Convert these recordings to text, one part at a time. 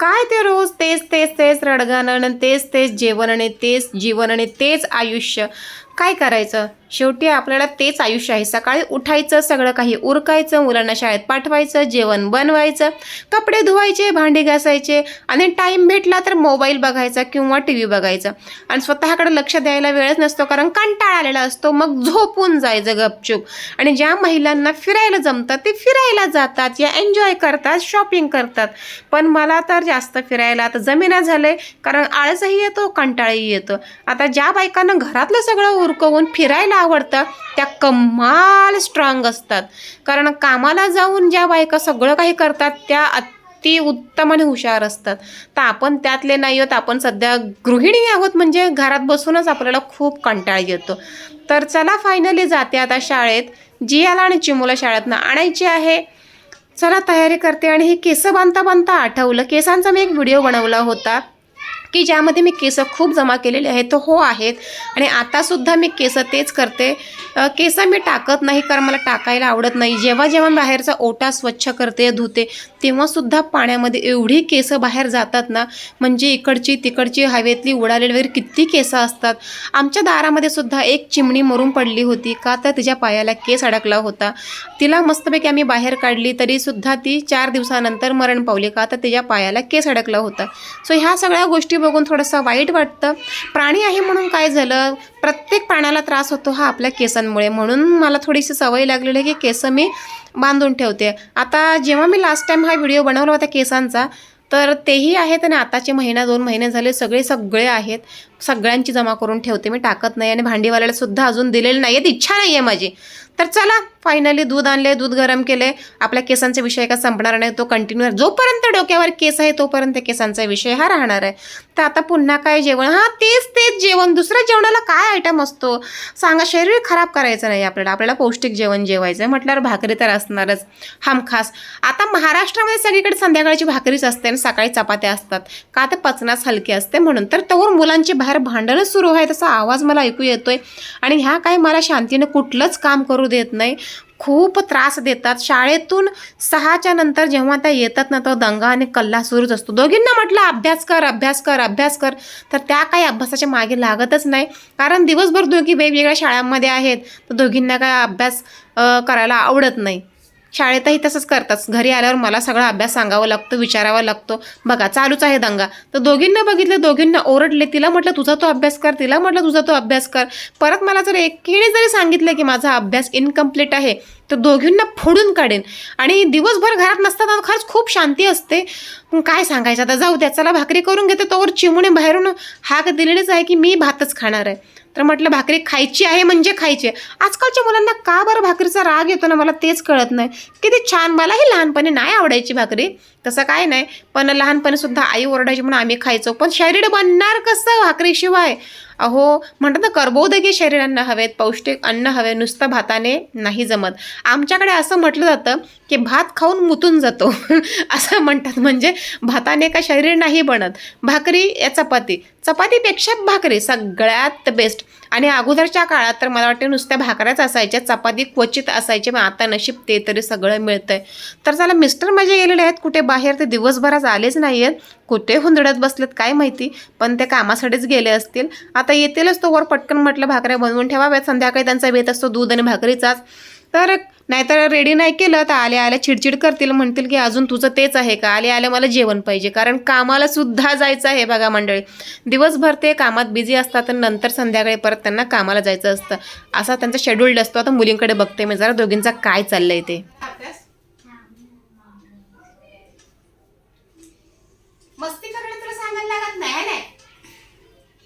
काय ते रोज तेच तेच तेच रडगाणं आणि तेच तेच जेवण आणि तेच जीवन आणि तेच आयुष्य. काय करायचं, शेवटी आपल्याला तेच आयुष्य आहे. सकाळी उठायचं, सगळं काही उरकायचं, मुलांना शाळेत पाठवायचं, जेवण बनवायचं, कपडे धुवायचे, भांडी घासायचे आणि टाईम भेटला तर मोबाईल बघायचा किंवा टी व्ही बघायचा. आणि स्वतःकडे लक्ष द्यायला वेळच नसतो, कारण कंटाळा आलेला असतो. मग झोपून जायचं गपचूप. आणि ज्या महिलांना फिरायला जमतात ते फिरायला जातात, या एन्जॉय करतात, शॉपिंग करतात. पण मला तर जास्त फिरायला आता जमेना झालंय, कारण आळसही येतो, कंटाळाही येतो. आता ज्या बायकांना घरातलं सगळं उरकवून फिरायला आवडतं त्या कमाल स्ट्रॉंग असतात. कारण कामाला जाऊन ज्या बायका सगळं काही करतात त्या अति उत्तम आणि हुशार असतात. तर आपण त्यातले नाही आहोत. आपण सध्या गृहिणी आहोत, म्हणजे घरात बसूनच आपल्याला खूप कंटाळा येतो. तर चला, फायनली जाते आता शाळेत. जियाला आणि चिमूला शाळेतनं आणायची आहे. चला तयारी करते. आणि हे केस बांधता बांधता आठवलं, केसांचा मी एक व्हिडिओ बनवला होता की ज्यामध्ये मी केस खूप जमा केलेले आहेत. तर हो आहेत. आणि आतासुद्धा मी केस तेच करते. केस मी टाकत नाही, कारण मला टाकायला आवडत नाही. जेव्हा जेव्हा बाहेरचा ओटा स्वच्छ करते, धुते, तेव्हासुद्धा पाण्यामध्ये एवढी केस बाहेर जातात ना, म्हणजे इकडची तिकडची हवेतली उडालेली वगैरे किती केस असतात. आमच्या दारामध्ये सुद्धा एक चिमणी मरून पडली होती, का तर तिच्या पायाला केस अडकला होता. तिला मस्तपैकी आम्ही बाहेर काढली, तरीसुद्धा ती 4 दिवसानंतर मरण पावली, का तर तिच्या पायाला केस अडकला होता. सो ह्या सगळ्या गोष्टी बघून थोडंसं वाईट वाटतं. प्राणी आहे म्हणून काय झालं, प्रत्येक प्राण्याला त्रास होतो हा आपल्या केसांमुळे. म्हणून मला थोडीशी सवय लागलेली आहे की केस मी बांधून ठेवते. आता जेव्हा मी लास्ट टाइम हा व्हिडिओ बनवला होता केसांचा, तर तेही आहेत. आणि आताचे 1-2 महिने झाले सगळे आहेत. सगळ्यांची जमा करून ठेवते मी, टाकत नाही. आणि भांडीवाल्याला सुद्धा अजून दिलेले नाही आहेत, इच्छा नाही आहे माझी. तर चला, फायनली दूध आणले, दूध गरम केले. आपल्या केसांचा विषय का संपणार नाही, तो कंटिन्यू. जोपर्यंत डोक्यावर केस आहे तोपर्यंत केसांचा विषय हा राहणार आहे. तर आता पुन्हा काय जेवण, तेच तेच जेवण. दुसऱ्या जेवणाला काय आयटम असतो सांगा. शरीर खराब करायचं नाही आपल्याला पौष्टिक जेवण जेवायचं आहे म्हटल्यावर भाकरी तर असणारच हमखास. आता महाराष्ट्रामध्ये सगळीकडे संध्याकाळची भाकरीच असते आणि सकाळी चपात्या असतात, का तर पचनास हलकी असते म्हणून. तर तोवर मुलांची बाहेर भांडणच सुरू आहे, तसा आवाज मला ऐकू येतोय. आणि ह्या काय मला शांतीने कुठलंच काम करू देत नाही, खूप त्रास देतात. शाळेतून 6च्या नंतर जेव्हा त्या येतात ना, तो दंगा आणि कल्ला सुरूच असतो. दोघींना म्हटलं अभ्यास कर अभ्यास कर अभ्यास कर, तर त्या काही अभ्यासाच्या मागे लागतच नाही. कारण दिवसभर दोघी वेगवेगळ्या शाळांमध्ये आहेत, तर दोघींना काय अभ्यास करायला आवडत नाही. शाळेतही तसंच करतात. घरी आल्यावर मला सगळा अभ्यास सांगावा लागतो, विचारावा लागतो. बघा चालूच आहे दंगा. तर दोघींना बघितलं, दोघींना ओरडले. तिला म्हटलं तुझा तो अभ्यास कर, तिला म्हटलं तुझा तो अभ्यास कर. परत मला जर एकीने जरी सांगितलं की माझा अभ्यास इनकम्प्लीट आहे, तर दोघींना फोडून काढेन. आणि दिवसभर घरात नसताना खरंच खूप शांती असते. काय सांगायचं, आता जाऊ द्या. चला भाकरी करून घेते. तोवर चिमूने बाहेरून हाक दिलेलीच आहे की मी भातच खाणार आहे. तर म्हटलं भाकरी खायची आहे म्हणजे खायची आहे. आजकालच्या मुलांना का बरं भाकरीचा राग येतो ना, मला तेच कळत नाही. किती छान, मलाही लहानपणी नाही आवडायची भाकरी, तसं काय नाही. पण लहानपणी सुद्धा आई ओरडायची म्हणून आम्ही खायचो. पण शरीर बनणार कसं भाकरीशिवाय? अहो म्हणतात ना, कर्बोदकी शरीरांना हवेत, पौष्टिक अन्न हवे, नुसतं भाताने नाही जमत. आमच्याकडे असं म्हटलं जातं की भात खाऊन मुतून जातो असं म्हणतात. म्हणजे भाताने का शरीर नाही बनत. भाकरी या चपाती, चपातीपेक्षा भाकरी सगळ्यात बेस्ट. आणि अगोदरच्या काळात तर मला वाटतं नुसत्या भाकऱ्याच असायच्या, चपाती क्वचित असायचे. मग आता नशीब ते तरी सगळं मिळतंय. तर चला, मिस्टर माझे गेलेले आहेत कुठे बाहेर, ते दिवसभरात आलेच नाही आहेत. कुठे हुंदडत बसलेत काय माहिती, पण ते कामासाठीच गेले असतील. आता येतीलच तोवर पटकन म्हटलं भाकऱ्या बनवून ठेवाव्यात. संध्याकाळी त्यांचा बेत असतो दूध आणि भाकरीचाच. तर नाहीतर रेडी नाही केलं तर आल्या आल्या चिडचिड करतील, म्हणतील की अजून तुझं तेच आहे का, आले आले मला जेवण पाहिजे. कारण कामाला सुद्धा जायचं आहे बघा मंडळी. दिवसभर ते कामात बिझी असतात आणि नंतर संध्याकाळी परत त्यांना कामाला जायचं असतं. असा त्यांचा शेड्यूल्ड असतो. आता मुलींकडे बघते मी जरा दोघींचा काय चाललंय ते. मस्ती करायला तुला सांगायला लागत नाही ना,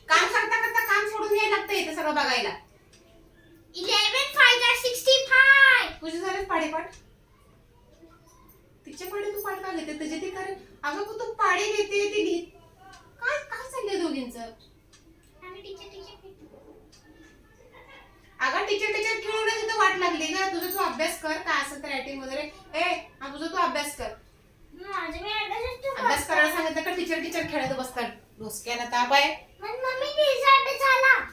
काम करता करता काम सोडून यायला लागतं इथे सगळं बघायला. 11 5 are 65. तुझे झाले पाडेपाठ, तिचे पाडे तू पाठ का घेते, तुझे ती करे. अगं तू पाडे घेते ती घे. काय काय चाललंय दोघींचं? आम्ही टीचर अगं टीचर खेळूनच इथं वाट लागली का. तुझं तू अभ्यास कर, काय असं तर रायटिंग वगैरे. तुझं तू अभ्यास कर. माझे मी अभ्यास करायला सांगितलं का टीचर खेळत बसतात. डोसक्याला ताप आहे. मम्मी तिचा अभ्यास झाला.